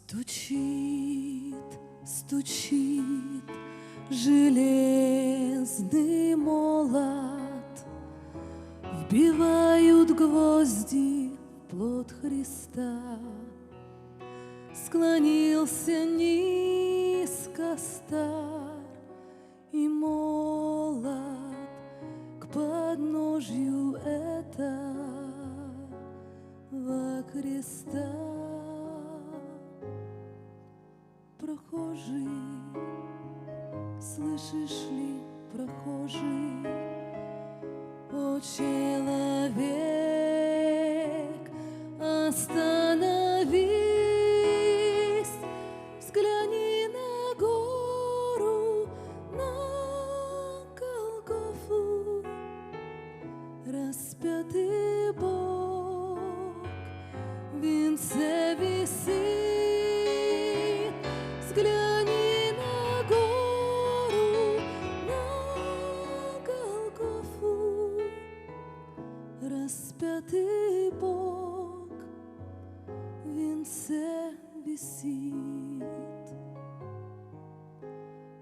Стучит, стучит железный молот, вбивают гвозди в плоть Христа. Склонился низко стар и молод к подножью этого креста. Прохожий, слышишь ли, прохожий, о человек, остановись, взгляни на гору, на Голгофу, распятый Бог в венце висит. Взгляни на гору, на Голгофу, распятый Бог в венце висит.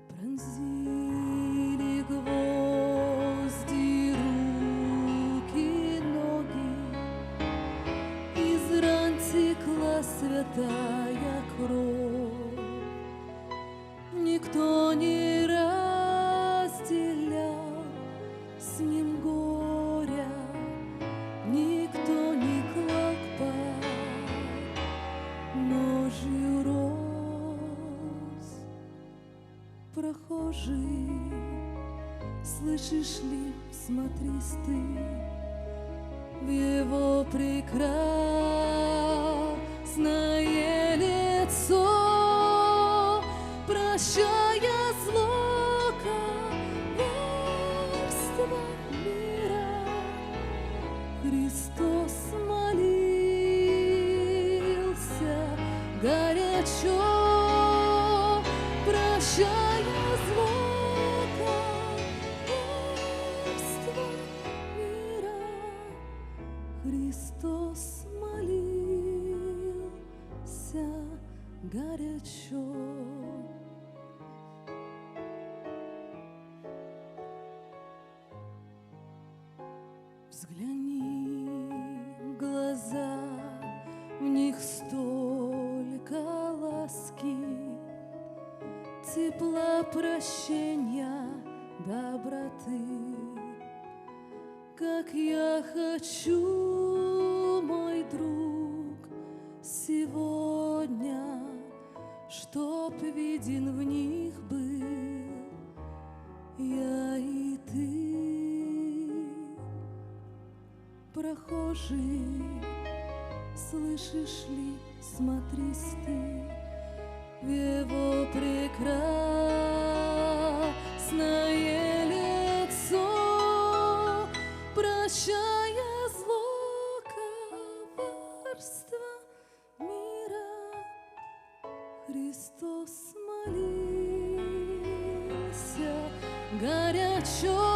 Пронзили гвозди руки, ноги, из ран текла святая кровь. Никто не разделял с ним горя, никто не клал под ножью роз. Прохожий, слышишь ли, всмотрись ты в его прекрасное лицо. Прощая зло, коварство мира, Христос молился горячо. Прощая зло, коварство мира, Христос молился горячо. Взгляни в глаза, в них столько ласки, тепла, прощения, доброты. Как я хочу, мой друг, сегодня, чтоб виден в них был я и ты. Прохожий, слышишь ли, смотрись ты в его прекрасное лицо. Прощая зло, коварство мира, Христос молился горячо.